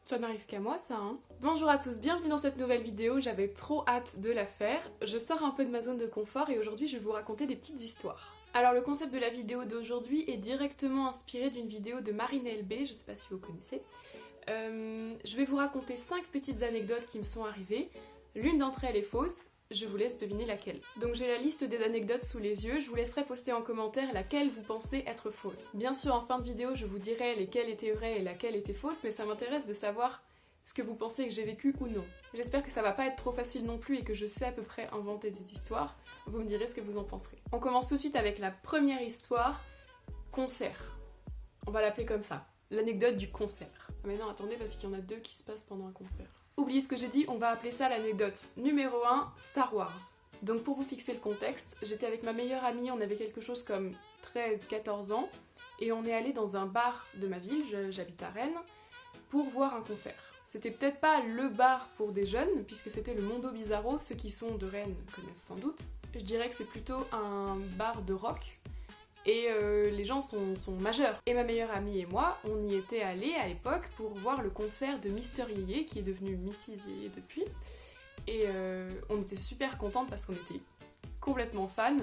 Ça n'arrive qu'à moi ça hein. Bonjour à tous, bienvenue dans cette nouvelle vidéo, j'avais trop hâte de la faire. Je sors un peu de ma zone de confort et aujourd'hui je vais vous raconter des petites histoires. Alors le concept de la vidéo d'aujourd'hui est directement inspiré d'une vidéo de Marine LB, je sais pas si vous connaissez. Je vais vous raconter 5 petites anecdotes qui me sont arrivées. L'une d'entre elles est fausse, je vous laisse deviner laquelle. Donc j'ai la liste des anecdotes sous les yeux, je vous laisserai poster en commentaire laquelle vous pensez être fausse. Bien sûr en fin de vidéo je vous dirai lesquelles étaient vraies et laquelle était fausse, mais ça m'intéresse de savoir ce que vous pensez que j'ai vécu ou non. J'espère que ça va pas être trop facile non plus et que je sais à peu près inventer des histoires. Vous me direz ce que vous en penserez. On commence tout de suite avec la première histoire, concert. On va l'appeler comme ça, l'anecdote du concert. Ah mais non attendez parce qu'il y en a 2 qui se passent pendant un concert. Oubliez ce que j'ai dit, on va appeler ça l'anecdote numéro 1, Star Wars. Donc pour vous fixer le contexte, j'étais avec ma meilleure amie, on avait quelque chose comme 13-14 ans, et on est allé dans un bar de ma ville, j'habite à Rennes, pour voir un concert. C'était peut-être pas le bar pour des jeunes, puisque c'était le Mondo Bizarro, ceux qui sont de Rennes connaissent sans doute. Je dirais que c'est plutôt un bar de rock, et les gens sont majeurs. Et ma meilleure amie et moi, on y était allés à l'époque pour voir le concert de Mister Yeye, qui est devenu Mrs Yeye depuis. Et on était super contentes parce qu'on était complètement fans.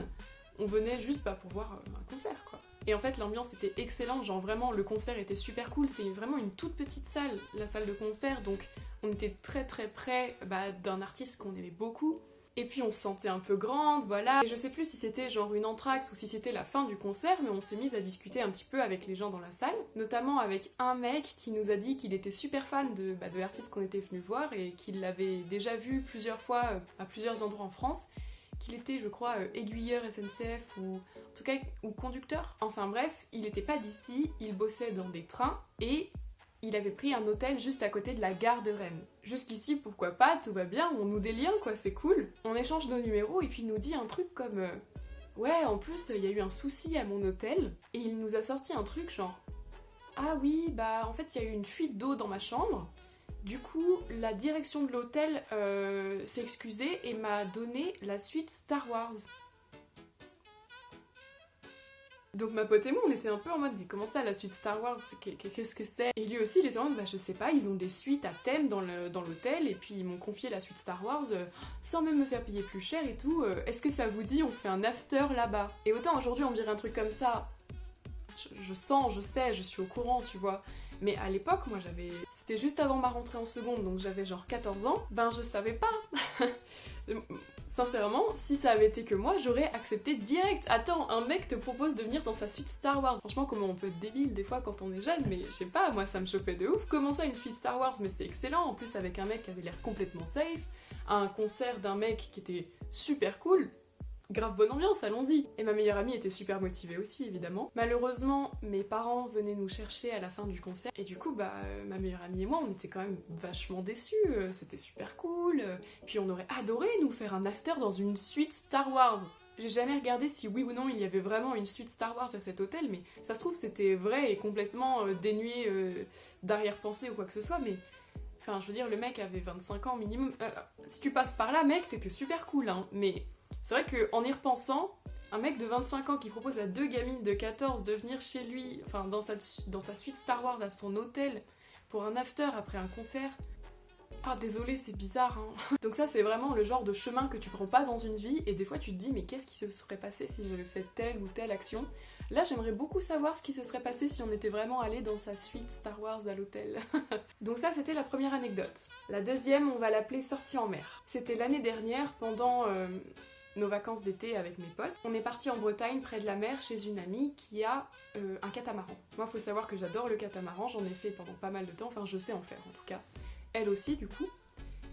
On venait juste pour voir un concert quoi. Et en fait l'ambiance était excellente, genre vraiment le concert était super cool. C'est vraiment une toute petite salle, la salle de concert, donc on était très très près d'un artiste qu'on aimait beaucoup. Et puis on se sentait un peu grande, voilà. Et je sais plus si c'était genre une entracte ou si c'était la fin du concert, mais on s'est mis à discuter un petit peu avec les gens dans la salle, notamment avec un mec qui nous a dit qu'il était super fan de l'artiste qu'on était venu voir et qu'il l'avait déjà vu plusieurs fois à plusieurs endroits en France, qu'il était je crois aiguilleur SNCF ou en tout cas ou conducteur. Enfin bref, il était pas d'ici, il bossait dans des trains et il avait pris un hôtel juste à côté de la gare de Rennes. Jusqu'ici, pourquoi pas, tout va bien, on noue des liens quoi, c'est cool. On échange nos numéros et puis il nous dit un truc comme ouais, en plus, il y a eu un souci à mon hôtel, et il nous a sorti un truc genre ah oui, en fait, il y a eu une fuite d'eau dans ma chambre, du coup, la direction de l'hôtel s'est excusée et m'a donné la suite Star Wars. Donc ma pote et moi on était un peu en mode mais comment ça la suite Star Wars, qu'est-ce que c'est? Et lui aussi il était en mode je sais pas, ils ont des suites à thème dans l'hôtel et puis ils m'ont confié la suite Star Wars sans même me faire payer plus cher et tout, est-ce que ça vous dit on fait un after là-bas? Et autant aujourd'hui on me dirait un truc comme ça, je sens, je sais, je suis au courant tu vois, mais à l'époque moi c'était juste avant ma rentrée en seconde donc j'avais genre 14 ans, je savais pas. Sincèrement, si ça avait été que moi, j'aurais accepté direct. Attends, un mec te propose de venir dans sa suite Star Wars. Franchement, comment on peut être débile des fois quand on est jeune, mais je sais pas, moi ça me chauffait de ouf. Comment ça, une suite Star Wars? Mais c'est excellent, en plus avec un mec qui avait l'air complètement safe, un concert d'un mec qui était super cool. Grave bonne ambiance, allons-y. Et ma meilleure amie était super motivée aussi, évidemment. Malheureusement, mes parents venaient nous chercher à la fin du concert. Et du coup, ma meilleure amie et moi, on était quand même vachement déçus. C'était super cool. Puis on aurait adoré nous faire un after dans une suite Star Wars. J'ai jamais regardé si oui ou non il y avait vraiment une suite Star Wars à cet hôtel, mais ça se trouve c'était vrai et complètement dénué d'arrière-pensée ou quoi que ce soit, mais... Enfin, je veux dire, le mec avait 25 ans minimum. Si tu passes par là, mec, t'étais super cool, hein, mais... C'est vrai qu'en y repensant, un mec de 25 ans qui propose à 2 gamines de 14 de venir chez lui, enfin dans sa suite Star Wars à son hôtel, pour un after après un concert... Ah désolé, c'est bizarre hein. Donc ça c'est vraiment le genre de chemin que tu prends pas dans une vie, et des fois tu te dis mais qu'est-ce qui se serait passé si j'avais fait telle ou telle action? Là j'aimerais beaucoup savoir ce qui se serait passé si on était vraiment allé dans sa suite Star Wars à l'hôtel. Donc ça c'était la première anecdote. La deuxième, on va l'appeler sortie en mer. C'était l'année dernière pendant... nos vacances d'été avec mes potes. On est parti en Bretagne, près de la mer, chez une amie qui a un catamaran. Moi, faut savoir que j'adore le catamaran, j'en ai fait pendant pas mal de temps, enfin je sais en faire en tout cas. Elle aussi, du coup.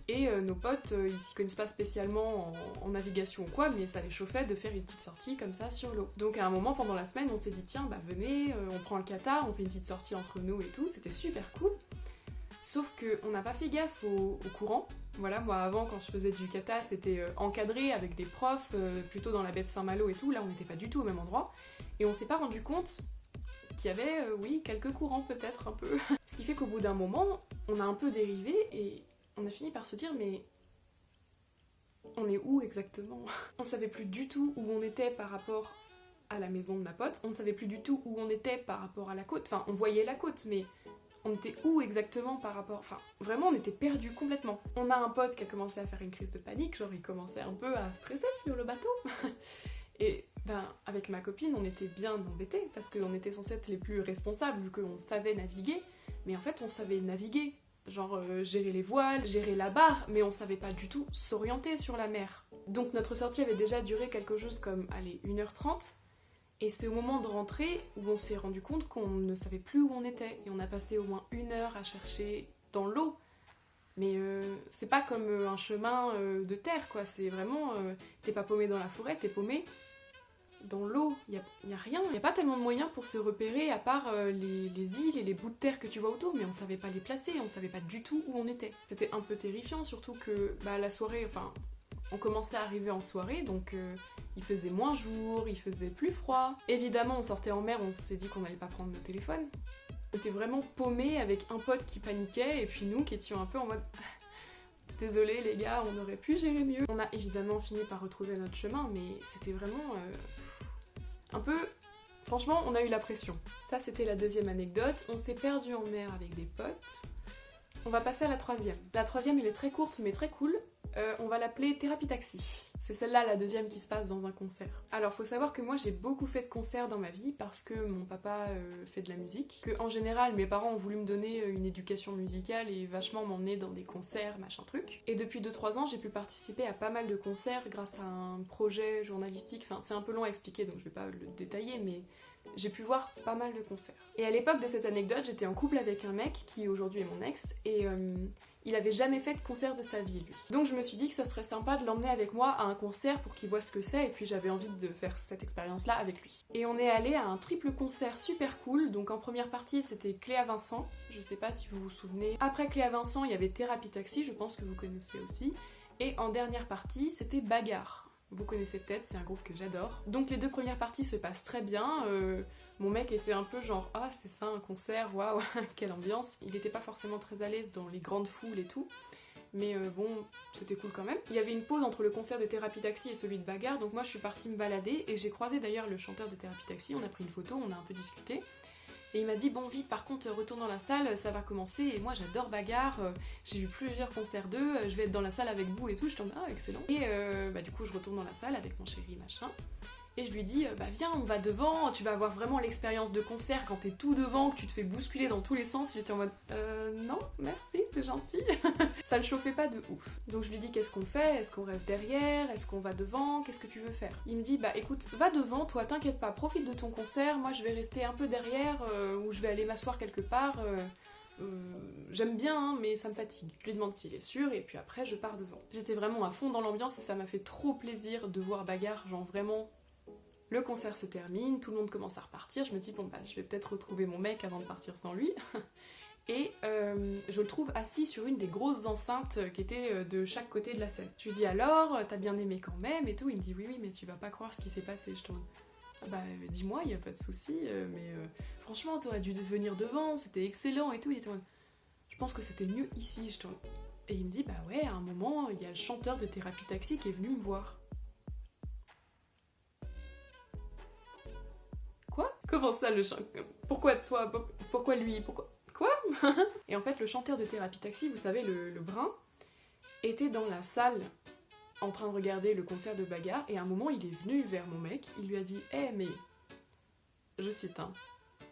Et nos potes, ils s'y connaissent pas spécialement en navigation ou quoi, mais ça les chauffait de faire une petite sortie comme ça sur l'eau. Donc à un moment, pendant la semaine, on s'est dit tiens, venez, on prend le kata, on fait une petite sortie entre nous et tout, c'était super cool. Sauf qu'on n'a pas fait gaffe au courant. Voilà, moi avant quand je faisais du kata c'était encadré avec des profs, plutôt dans la baie de Saint-Malo et tout, là on n'était pas du tout au même endroit, et on s'est pas rendu compte qu'il y avait, oui, quelques courants peut-être un peu. Ce qui fait qu'au bout d'un moment, on a un peu dérivé et on a fini par se dire mais on est où exactement? On savait plus du tout où on était par rapport à la maison de ma pote, on ne savait plus du tout où on était par rapport à la côte, enfin on voyait la côte mais On était où exactement par rapport... Enfin, vraiment, on était perdus complètement. On a un pote qui a commencé à faire une crise de panique, genre il commençait un peu à stresser sur le bateau. Et ben, avec ma copine, on était bien embêtés, parce qu'on était censés être les plus responsables, vu qu'on savait naviguer. Mais en fait, on savait naviguer. Genre gérer les voiles, gérer la barre, mais on savait pas du tout s'orienter sur la mer. Donc notre sortie avait déjà duré quelque chose comme, allez, 1h30. Et c'est au moment de rentrer où on s'est rendu compte qu'on ne savait plus où on était. Et on a passé au moins 1 heure à chercher dans l'eau. Mais c'est pas comme un chemin de terre, quoi. C'est vraiment... t'es pas paumé dans la forêt, t'es paumé dans l'eau. Y a rien. Y a pas tellement de moyens pour se repérer à part les îles et les bouts de terre que tu vois autour. Mais on savait pas les placer, on savait pas du tout où on était. C'était un peu terrifiant, surtout que la soirée... Enfin, on commençait à arriver en soirée, donc il faisait moins jour, il faisait plus froid. Évidemment, on sortait en mer, on s'est dit qu'on allait pas prendre nos téléphones. On était vraiment paumés avec un pote qui paniquait, et puis nous qui étions un peu en mode... Désolé les gars, on aurait pu gérer mieux. On a évidemment fini par retrouver notre chemin, mais c'était vraiment un peu... Franchement, on a eu la pression. Ça, c'était la deuxième anecdote. On s'est perdu en mer avec des potes. On va passer à la troisième. La troisième, elle est très courte, mais très cool. On va l'appeler Thérapie Taxi. C'est celle-là, la deuxième, qui se passe dans un concert. Alors, faut savoir que moi, j'ai beaucoup fait de concerts dans ma vie parce que mon papa fait de la musique. Que, en général, mes parents ont voulu me donner une éducation musicale et vachement m'emmener dans des concerts, machin truc. Et depuis 2-3 ans, j'ai pu participer à pas mal de concerts grâce à un projet journalistique. Enfin, c'est un peu long à expliquer, donc je vais pas le détailler, mais... J'ai pu voir pas mal de concerts. Et à l'époque de cette anecdote, j'étais en couple avec un mec qui aujourd'hui est mon ex, et il avait jamais fait de concert de sa vie, lui. Donc je me suis dit que ça serait sympa de l'emmener avec moi à un concert pour qu'il voit ce que c'est, et puis j'avais envie de faire cette expérience-là avec lui. Et on est allé à un triple concert super cool, donc en première partie c'était Cléa Vincent, je sais pas si vous vous souvenez. Après Cléa Vincent, il y avait Thérapie Taxi, je pense que vous connaissez aussi. Et en dernière partie, c'était Bagarre. Vous connaissez peut-être, c'est un groupe que j'adore. Donc les 2 premières parties se passent très bien. Mon mec était un peu genre « Ah, c'est ça un concert, waouh, quelle ambiance !» Il était pas forcément très à l'aise dans les grandes foules et tout. Mais bon, c'était cool quand même. Il y avait une pause entre le concert de Thérapie Taxi et celui de Bagarre, donc moi je suis partie me balader et j'ai croisé d'ailleurs le chanteur de Thérapie Taxi, on a pris une photo, on a un peu discuté. Et il m'a dit, bon vite, par contre, retourne dans la salle, ça va commencer, et moi j'adore Bagarre, j'ai eu plusieurs concerts d'eux, je vais être dans la salle avec vous et tout, je t'en dis, ah excellent. Et du coup je retourne dans la salle avec mon chéri machin, et je lui dis, viens, on va devant, tu vas avoir vraiment l'expérience de concert quand t'es tout devant, que tu te fais bousculer dans tous les sens. J'étais en mode, non, merci, c'est gentil. Ça le chauffait pas de ouf. Donc je lui dis, qu'est-ce qu'on fait? Est-ce qu'on reste derrière? Est-ce qu'on va devant? Qu'est-ce que tu veux faire? Il me dit, écoute, va devant, toi t'inquiète pas, profite de ton concert, moi je vais rester un peu derrière, ou je vais aller m'asseoir quelque part, j'aime bien, hein, mais ça me fatigue. Je lui demande s'il est sûr, et puis après je pars devant. J'étais vraiment à fond dans l'ambiance, et ça m'a fait trop plaisir de voir Bagarre, genre vraiment... Le concert se termine, tout le monde commence à repartir, je me dis bon je vais peut-être retrouver mon mec avant de partir sans lui. Et je le trouve assis sur une des grosses enceintes qui étaient de chaque côté de la scène. Je lui dis alors, t'as bien aimé quand même et tout, il me dit oui mais tu vas pas croire ce qui s'est passé, je tourne. Dis-moi, y a pas de souci, mais franchement t'aurais dû venir devant, c'était excellent et tout, il était en mode, je pense que c'était mieux ici, je tourne. Et il me dit ouais, à un moment, il y a le chanteur de Thérapie Taxi qui est venu me voir. Quoi? Comment ça le chanteur? Pourquoi toi? Pourquoi lui? Pourquoi? Quoi? Et en fait le chanteur de Thérapie Taxi, vous savez le brun, était dans la salle en train de regarder le concert de Bagarre et à un moment il est venu vers mon mec, il lui a dit mais, je cite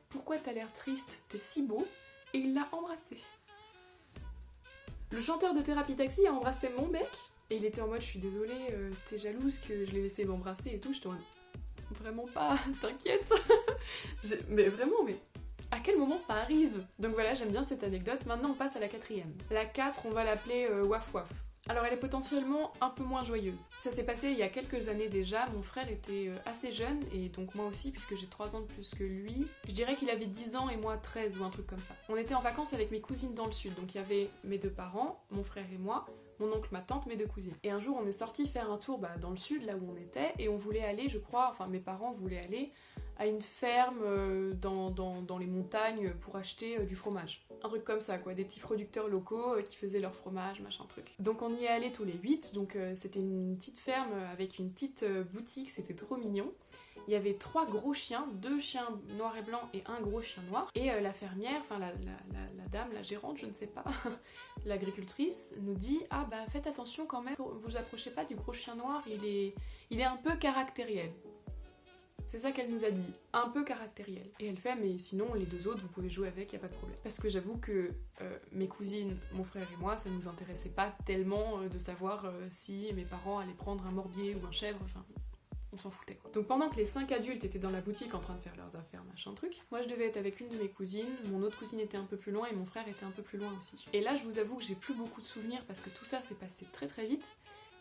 pourquoi t'as l'air triste? T'es si beau? Et il l'a embrassé. Le chanteur de Thérapie Taxi a embrassé mon mec et il était en mode je suis désolée, t'es jalouse que je l'ai laissé m'embrasser et tout, je te vraiment pas, t'inquiète. Mais vraiment, mais à quel moment ça arrive? Donc voilà, j'aime bien cette anecdote. Maintenant on passe à la 4e. La 4, on va l'appeler Waf Waf. Alors elle est potentiellement un peu moins joyeuse. Ça s'est passé il y a quelques années déjà, mon frère était assez jeune, et donc moi aussi puisque j'ai 3 ans de plus que lui. Je dirais qu'il avait 10 ans et moi 13 ou un truc comme ça. On était en vacances avec mes cousines dans le sud, donc il y avait mes 2 parents, mon frère et moi, mon oncle, ma tante, mes 2 cousines. Et un jour on est sorti faire un tour dans le sud, là où on était, et on voulait aller, je crois, enfin mes parents voulaient aller à une ferme dans les montagnes pour acheter du fromage. Un truc comme ça quoi, des petits producteurs locaux qui faisaient leur fromage, machin truc. Donc on y est allés tous les 8, donc c'était une petite ferme avec une petite boutique, c'était trop mignon. il y avait 3 gros chiens, 2 chiens noirs et blancs et un gros chien noir. Et la fermière, enfin la dame, la gérante, je ne sais pas, l'agricultrice nous dit « Ah bah faites attention quand même, vous approchez pas du gros chien noir, il est un peu caractériel. » C'est ça qu'elle nous a dit, un peu caractériel. Et elle fait, mais sinon les 2 autres vous pouvez jouer avec, y a pas de problème. Parce que j'avoue que mes cousines, mon frère et moi, ça nous intéressait pas tellement de savoir si mes parents allaient prendre un morbier ou un chèvre, enfin on s'en foutait quoi. Donc pendant que les 5 adultes étaient dans la boutique en train de faire leurs affaires, machin truc, moi je devais être avec une de mes cousines, mon autre cousine était un peu plus loin et mon frère était un peu plus loin aussi. Et là je vous avoue que j'ai plus beaucoup de souvenirs parce que tout ça s'est passé très très vite.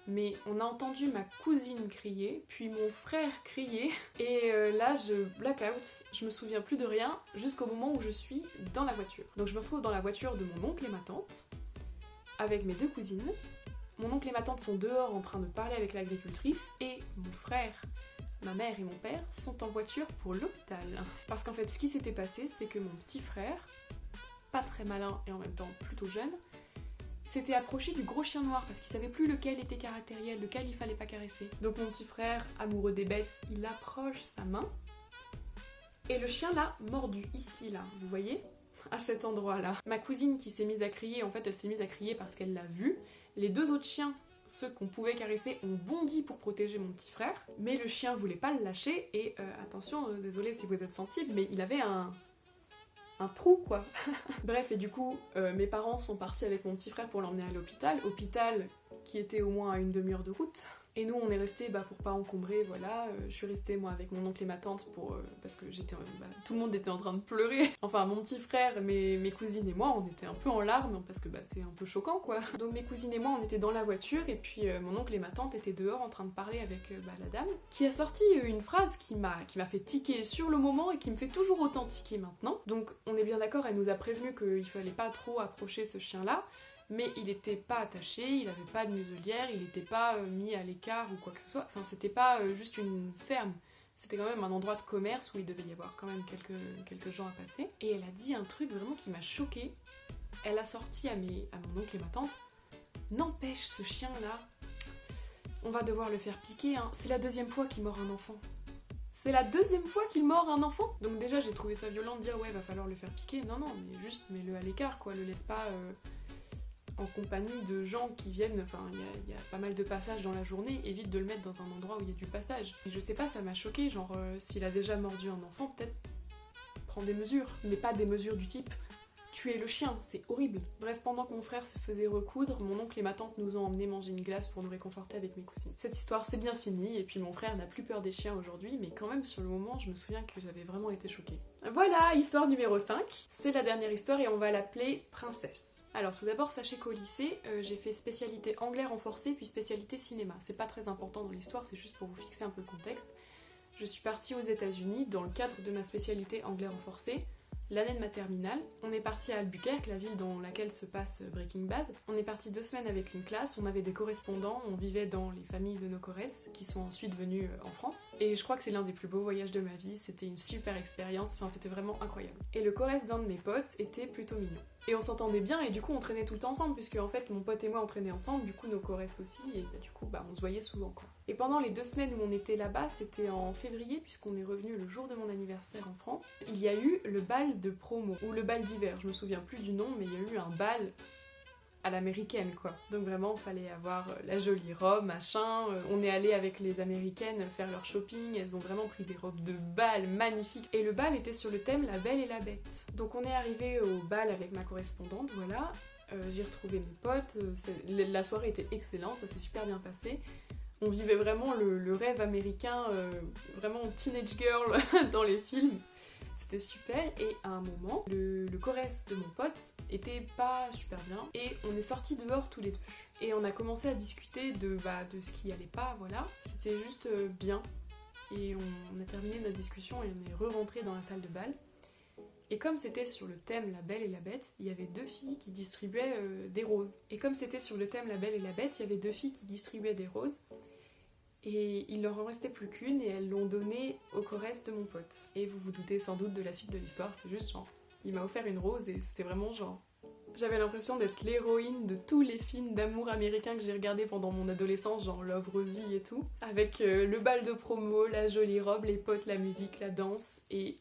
Mais on a entendu ma cousine crier, puis mon frère crier, et là je blackout, je me souviens plus de rien jusqu'au moment où je suis dans la voiture. Donc je me retrouve dans la voiture de mon oncle et ma tante, avec mes 2 cousines. Mon oncle et ma tante sont dehors en train de parler avec l'agricultrice, et mon frère, ma mère et mon père sont en voiture pour l'hôpital. Parce qu'en fait ce qui s'était passé, c'est que mon petit frère, pas très malin et en même temps plutôt jeune, s'était approché du gros chien noir parce qu'il savait plus lequel était caractériel, lequel il fallait pas caresser. Donc mon petit frère, amoureux des bêtes, il approche sa main et le chien l'a mordu, ici là, vous voyez, à cet endroit là. Ma cousine qui s'est mise à crier, en fait elle s'est mise à crier parce qu'elle l'a vu. Les 2 autres chiens, ceux qu'on pouvait caresser, ont bondi pour protéger mon petit frère, mais le chien voulait pas le lâcher et attention, désolé si vous êtes sensible, mais il avait un trou quoi. Bref, et du coup mes parents sont partis avec mon petit frère pour l'emmener à l'hôpital, hôpital qui était au moins à une demi-heure de route. Et nous on est restés pour pas encombrer, voilà. Je suis restée moi avec mon oncle et ma tante parce que j'étais tout le monde était en train de pleurer. Enfin mon petit frère, mes cousines et moi on était un peu en larmes parce que c'est un peu choquant quoi. Donc mes cousines et moi on était dans la voiture et puis mon oncle et ma tante étaient dehors en train de parler avec la dame qui a sorti une phrase qui m'a fait tiquer sur le moment et qui me fait toujours autant tiquer maintenant. Donc on est bien d'accord, elle nous a prévenu qu'il fallait pas trop approcher ce chien là. Mais il était pas attaché, il avait pas de muselière, il était pas mis à l'écart ou quoi que ce soit. Enfin, c'était pas juste une ferme. C'était quand même un endroit de commerce où il devait y avoir quand même quelques gens à passer. Et elle a dit un truc vraiment qui m'a choquée. Elle a sorti à mon oncle et ma tante « N'empêche, ce chien-là, on va devoir le faire piquer, hein. C'est la 2e fois qu'il mord un enfant. » C'est la 2e fois qu'il mord un enfant. Donc déjà, j'ai trouvé ça violent de dire « Ouais, va falloir le faire piquer. » Non, mais juste mets-le à l'écart, quoi. Le laisse pas... en compagnie de gens qui viennent, enfin il y a pas mal de passages dans la journée, évite de le mettre dans un endroit où il y a du passage. Et je sais pas, ça m'a choquée, genre s'il a déjà mordu un enfant, peut-être prendre des mesures, mais pas des mesures du type tuer le chien, c'est horrible. Bref, pendant que mon frère se faisait recoudre, mon oncle et ma tante nous ont emmené manger une glace pour nous réconforter avec mes cousines. Cette histoire c'est bien fini, et puis mon frère n'a plus peur des chiens aujourd'hui, mais quand même sur le moment je me souviens que j'avais vraiment été choquée. Voilà, histoire numéro 5, c'est la dernière histoire et on va l'appeler Princesse. Alors tout d'abord, sachez qu'au lycée, j'ai fait spécialité anglais renforcé puis spécialité cinéma. C'est pas très important dans l'histoire, c'est juste pour vous fixer un peu le contexte. Je suis partie aux États-Unis dans le cadre de ma spécialité anglais renforcé, l'année de ma terminale. On est parti à Albuquerque, la ville dans laquelle se passe Breaking Bad. On est parti 2 semaines avec une classe, on avait des correspondants, on vivait dans les familles de nos corresses qui sont ensuite venus en France. Et je crois que c'est l'un des plus beaux voyages de ma vie, c'était une super expérience, enfin c'était vraiment incroyable. Et le corresse d'un de mes potes était plutôt mignon. Et on s'entendait bien et du coup on traînait tout le temps ensemble puisque en fait mon pote et moi on traînait ensemble, du coup nos corresses aussi et du coup on se voyait souvent quoi. Et pendant les 2 semaines où on était là-bas, c'était en février puisqu'on est revenu le jour de mon anniversaire en France, il y a eu le bal de promo ou le bal d'hiver, je me souviens plus du nom mais il y a eu un bal à l'américaine quoi. Donc vraiment il fallait avoir la jolie robe, machin, on est allé avec les américaines faire leur shopping, elles ont vraiment pris des robes de bal magnifiques et le bal était sur le thème La Belle et la Bête. Donc on est arrivé au bal avec ma correspondante, voilà, j'ai retrouvé mes potes, la soirée était excellente, ça s'est super bien passé. On vivait vraiment le rêve américain, vraiment teenage girl dans les films. C'était super et à un moment, le corresse de mon pote était pas super bien et on est sortis dehors tous les 2. Et on a commencé à discuter de ce qui allait pas, voilà. C'était juste bien. Et on a terminé notre discussion et on est re-rentré dans la salle de bal. Et comme c'était sur le thème La Belle et la Bête, il y avait 2 filles qui distribuaient des roses. Et comme c'était sur le thème La Belle et la Bête, il y avait 2 filles qui distribuaient des roses. Et il leur en restait plus qu'une et elles l'ont donnée au corresse de mon pote. Et vous vous doutez sans doute de la suite de l'histoire, c'est juste genre, il m'a offert une rose et c'était vraiment genre, J'avais l'impression d'être l'héroïne de tous les films d'amour américains que j'ai regardés pendant mon adolescence, genre Love Rosie et tout. Avec le bal de promo, la jolie robe, les potes, la musique, la danse et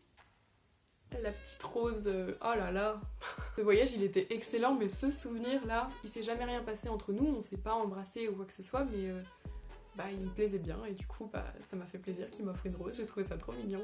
la petite Rose. Oh là là. Ce voyage il était excellent, mais ce souvenir là, il s'est jamais rien passé entre nous, on s'est pas embrassé ou quoi que ce soit, mais il me plaisait bien et du coup ça m'a fait plaisir qu'il m'offre une rose, j'ai trouvé ça trop mignon.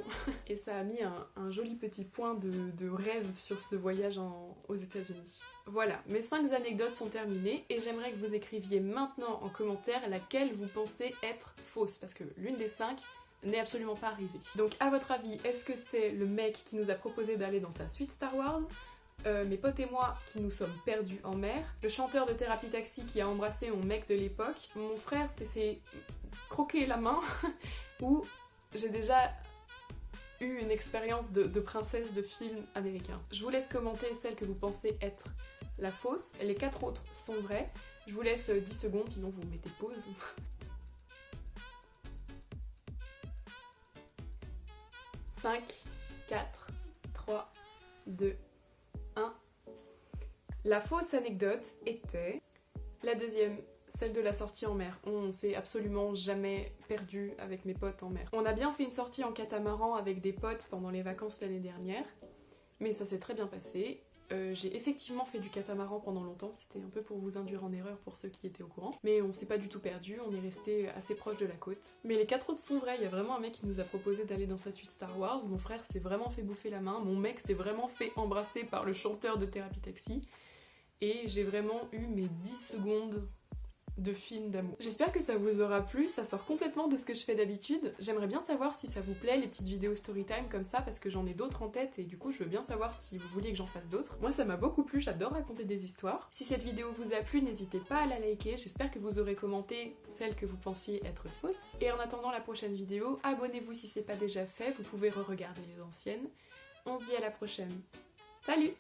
Et ça a mis un joli petit point de rêve sur ce voyage aux États-Unis. Voilà, mes 5 anecdotes sont terminées et j'aimerais que vous écriviez maintenant en commentaire laquelle vous pensez être fausse, parce que l'une des 5 n'est absolument pas arrivée. Donc à votre avis, est-ce que c'est le mec qui nous a proposé d'aller dans sa suite Star Wars, mes potes et moi qui nous sommes perdus en mer, le chanteur de Thérapie Taxi qui a embrassé mon mec de l'époque, mon frère s'est fait croquer la main, ou j'ai déjà eu une expérience de princesse de film américain. Je vous laisse commenter celle que vous pensez être la fausse, les 4 autres sont vraies. Je vous laisse 10 secondes, sinon vous mettez pause. 5, 4, 3, 2, 1. La fausse anecdote était la deuxième, celle de la sortie en mer. On s'est absolument jamais perdu avec mes potes en mer. On a bien fait une sortie en catamaran avec des potes pendant les vacances l'année dernière, mais ça s'est très bien passé. J'ai effectivement fait du catamaran pendant longtemps, c'était un peu pour vous induire en erreur pour ceux qui étaient au courant, mais on s'est pas du tout perdu, on est resté assez proche de la côte. Mais les 4 autres sont vrais, il y a vraiment un mec qui nous a proposé d'aller dans sa suite Star Wars, mon frère s'est vraiment fait bouffer la main, mon mec s'est vraiment fait embrasser par le chanteur de Thérapie Taxi, et j'ai vraiment eu mes 10 secondes de film d'amour. J'espère que ça vous aura plu, ça sort complètement de ce que je fais d'habitude. J'aimerais bien savoir si ça vous plaît, les petites vidéos storytime comme ça, parce que j'en ai d'autres en tête et du coup je veux bien savoir si vous vouliez que j'en fasse d'autres. Moi ça m'a beaucoup plu, j'adore raconter des histoires. Si cette vidéo vous a plu, n'hésitez pas à la liker, j'espère que vous aurez commenté celle que vous pensiez être fausse. Et en attendant la prochaine vidéo, abonnez-vous si c'est pas déjà fait, vous pouvez re-regarder les anciennes. On se dit à la prochaine. Salut!